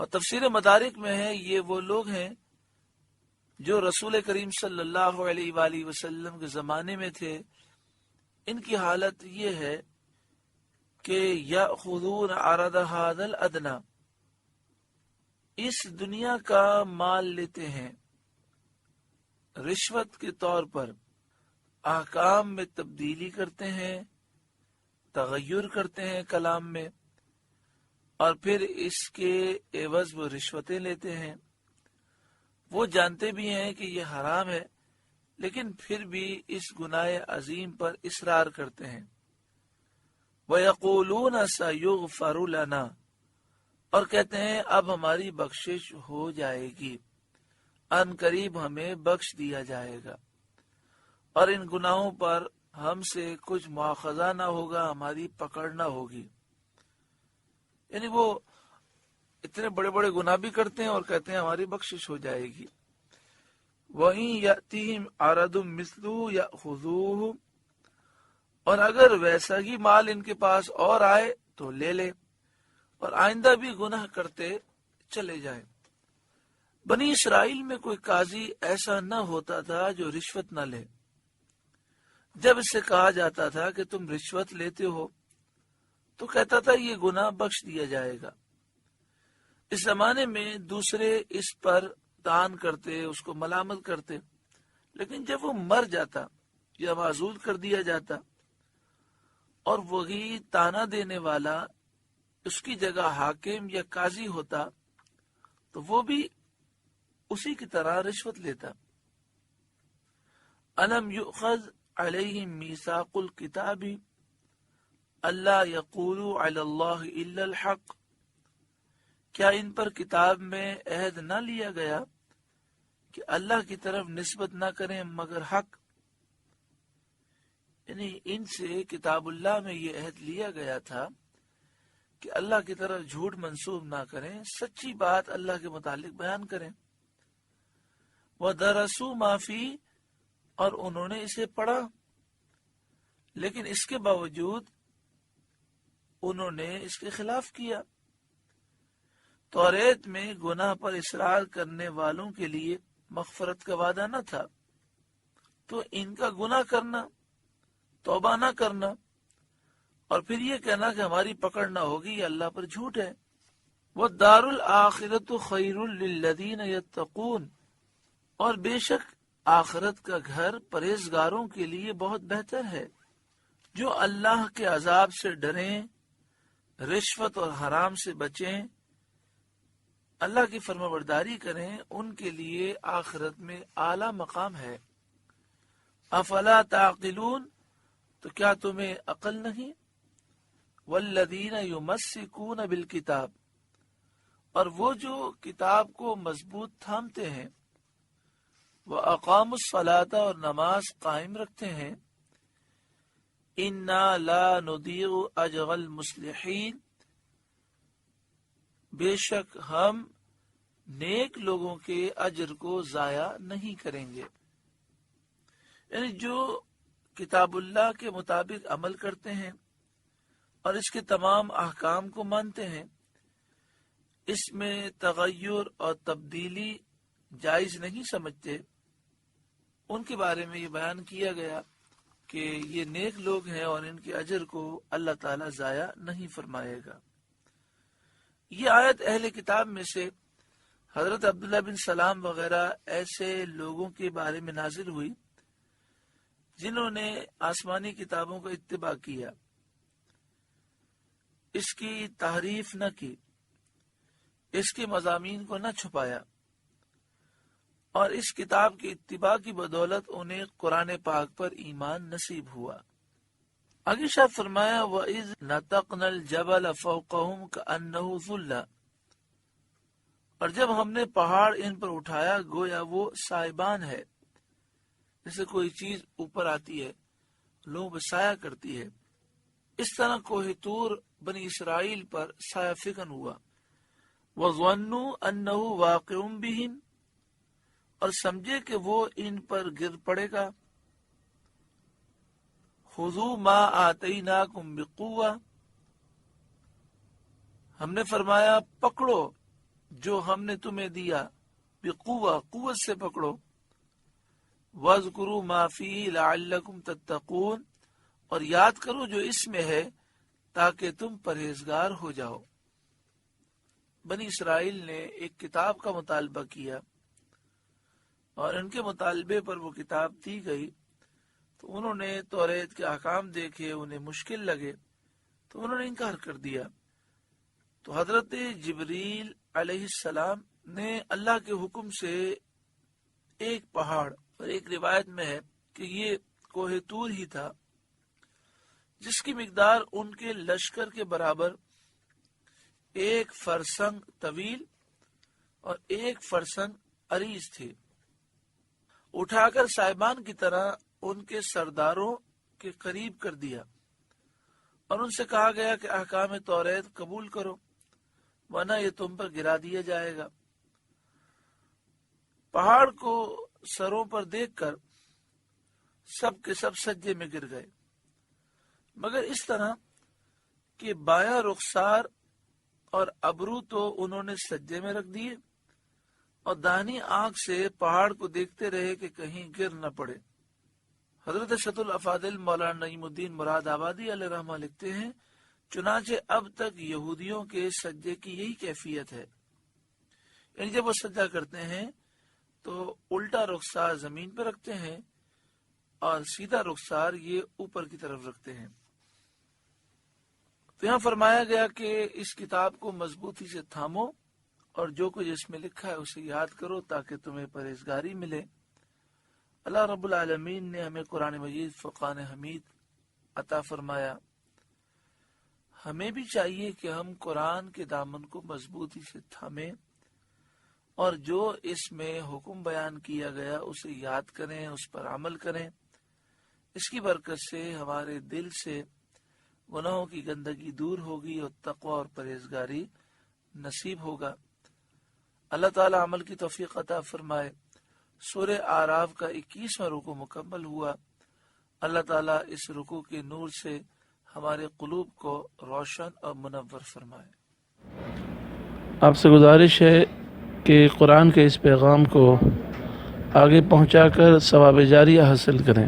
اور تفسیر مدارک میں ہے یہ وہ لوگ ہیں جو رسول کریم صلی اللہ علیہ وآلہ وسلم کے زمانے میں تھے. ان کی حالت یہ ہے کہ یأخذون عرض هذا الادنی، اس دنیا کا مال لیتے ہیں رشوت کے طور پر، احکام میں تبدیلی کرتے ہیں، تغیر کرتے ہیں کلام میں، اور پھر اس کے عوض وہ رشوتیں لیتے ہیں. وہ جانتے بھی ہیں کہ یہ حرام ہے لیکن پھر بھی اس گناہ عظیم پر اصرار کرتے ہیں. وَيَقُولُونَ سَيُغْفَرُ لَنَا، اور کہتے ہیں اب ہماری بخشش ہو جائے گی، ان قریب ہمیں بخش دیا جائے گا، اور ان گناہوں پر ہم سے کچھ مواخذہ نہ ہوگا، ہماری پکڑ نہ ہوگی. یعنی وہ اتنے بڑے بڑے گناہ بھی کرتے ہیں اور کہتے ہیں ہماری بخشش ہو جائے گی. وَإِن يَأْتِهِمْ عَرَضٌ مِثْلُهُ يَأْخُذُوهُ، اور اگر ویسا ہی مال ان کے پاس اور آئے تو لے لے، اور آئندہ بھی گناہ کرتے چلے جائیں. بنی اسرائیل میں کوئی قاضی ایسا نہ ہوتا تھا جو رشوت نہ لے. جب اس سے کہا جاتا تھا کہ تم رشوت لیتے ہو تو کہتا تھا یہ گناہ بخش دیا جائے گا. اس زمانے میں دوسرے اس پر تان کرتے، اس کو ملامت کرتے، لیکن جب وہ مر جاتا یا معزول کر دیا جاتا اور وہی تانا دینے والا اس کی جگہ حاکم یا قاضی ہوتا تو وہ بھی اسی کی طرح رشوت لیتا. الم یؤخذ علیہم میثاق الکتاب اللہ یقولوا علی اللہ الا الحق، کیا ان پر کتاب میں عہد نہ لیا گیا کہ اللہ کی طرف نسبت نہ کریں مگر حق. یعنی ان سے کتاب اللہ میں یہ عہد لیا گیا تھا کہ اللہ کی طرف جھوٹ منسوب نہ کریں، سچی بات اللہ کے متعلق بیان کریں. وَدَرَسُوا مَا فِيهِ، اور انہوں نے اسے پڑھا لیکن اس کے باوجود انہوں نے اس کے خلاف کیا. توریت میں گناہ پر اصرار کرنے والوں کے لیے مغفرت کا وعدہ نہ تھا، تو ان کا گناہ کرنا، توبہ نہ کرنا اور پھر یہ کہنا کہ ہماری پکڑ نہ ہوگی، یہ اللہ پر جھوٹ ہے. وَالدَّارُ الْآخِرَةُ خَيْرٌ لِلَّذِينَ يَتَّقُونَ، اور بے شک آخرت کا گھر پرہیزگاروں کے لیے بہت بہتر ہے، جو اللہ کے عذاب سے ڈریں، رشوت اور حرام سے بچیں، اللہ کی فرمانبرداری کریں، ان کے لیے آخرت میں اعلیٰ مقام ہے. افلا تعقلون، تو کیا تمہیں عقل نہیں؟ والذین یمسکون بالکتاب، اور وہ جو کتاب کو مضبوط تھامتے ہیں، وَأَقَامُوا الصَّلَاةَ، اور نماز قائم رکھتے ہیں، اِنَّا لَا نُضِيعُ أَجْرَ الْمُصْلِحِينَ، بے شک ہم نیک لوگوں کے اجر کو ضائع نہیں کریں گے. یعنی جو کتاب اللہ کے مطابق عمل کرتے ہیں اور اس کے تمام احکام کو مانتے ہیں، اس میں تغیر اور تبدیلی جائز نہیں سمجھتے، ان کے بارے میں یہ بیان کیا گیا کہ یہ نیک لوگ ہیں اور ان کے اجر کو اللہ تعالیٰ ضائع نہیں فرمائے گا. یہ آیت اہل کتاب میں سے حضرت عبداللہ بن سلام وغیرہ ایسے لوگوں کے بارے میں نازل ہوئی جنہوں نے آسمانی کتابوں کا اتباع کیا، اس کی تحریف نہ کی، اس کے مضامین کو نہ چھپایا، اور اس کتاب کی اتباع کی بدولت انہیں قرآن پاک پر ایمان نصیب ہوا. آگے شاہ فرمایا وَإِذْ نَتَقْنَا الْجَبَلَ فَوْقَهُمْ كَأَنَّهُ ظُلَّةٌ، اور جب ہم نے پہاڑ ان پر اٹھایا گویا وہ سائبان ہے، جیسے کوئی چیز اوپر آتی ہے لوگوں پہ سایہ کرتی ہے، اس طرح کوہ طور بنی اسرائیل پر سایہ فکن ہوا. وَظَنُّوا أَنَّهُ وَاقِعٌ بِهِمْ، اور سمجھے کہ وہ ان پر گر پڑے گا. خُذُوا مَا آتَيْنَاكُمْ بِقُوَّةٍ، ہم نے فرمایا پکڑو جو ہم نے تمہیں دیا بقوہ قوت سے پکڑو وَاذْكُرُوا مَا فِيهِ لَعَلَّكُمْ تَتَّقُونَ اور یاد کرو جو اس میں ہے تاکہ تم پرہیزگار ہو جاؤ۔ بنی اسرائیل نے ایک کتاب کا مطالبہ کیا اور ان کے مطالبے پر وہ کتاب دی گئی تو انہوں نے توریت کے احکام دیکھے، انہیں مشکل لگے تو انہوں نے انکار کر دیا۔ تو حضرت جبریل علیہ السلام نے اللہ کے حکم سے ایک پہاڑ، اور ایک روایت میں ہے کہ یہ کوہ طور ہی تھا، جس کی مقدار ان کے لشکر کے برابر ایک فرسنگ طویل اور ایک فرسنگ عریض تھی، اٹھا کر صاحبان کی طرح ان کے سرداروں کے قریب کر دیا اور ان سے کہا گیا کہ احکام توریت قبول کرو ورنہ یہ تم پر گرا دیا جائے گا۔ پہاڑ کو سروں پر دیکھ کر سب کے سب سجدے میں گر گئے، مگر اس طرح کہ بایاں رخسار اور ابرو تو انہوں نے سجدے میں رکھ دیے اور داہنی آنکھ سے پہاڑ کو دیکھتے رہے کہ کہیں گر نہ پڑے۔ حضرت شت الافاضل مولانا نعیم الدین مراد آبادی علیہ رحمہ لکھتے ہیں، چنانچہ اب تک یہودیوں کے سجدے کی یہی کیفیت ہے، یعنی جب وہ سجدہ کرتے ہیں تو الٹا رخسار زمین پہ رکھتے ہیں اور سیدھا رخسار یہ اوپر کی طرف رکھتے ہیں۔ تو یہاں فرمایا گیا کہ اس کتاب کو مضبوطی سے تھامو اور جو کچھ اس میں لکھا ہے اسے یاد کرو تاکہ تمہیں پرہیزگاری ملے۔ اللہ رب العالمین نے ہمیں قرآن مجید فرقان حمید عطا فرمایا۔ ہمیں بھی چاہیے کہ ہم قرآن کے دامن کو مضبوطی سے تھامیں اور جو اس میں حکم بیان کیا گیا اسے یاد کریں، اس پر عمل کریں۔ اس کی برکت سے ہمارے دل سے گناہوں کی گندگی دور ہوگی اور تقوی اور پرہیزگاری نصیب ہوگا۔ اللہ تعالی عمل کی توفیق عطا فرمائے۔ سورہ اعراف کا 21واں رکوع مکمل ہوا۔ اللہ تعالی اس رکوع کے نور سے ہمارے قلوب کو روشن اور منور فرمائے۔ آپ سے گزارش ہے کہ قرآن کے اس پیغام کو آگے پہنچا کر ثواب جاریہ حاصل کریں۔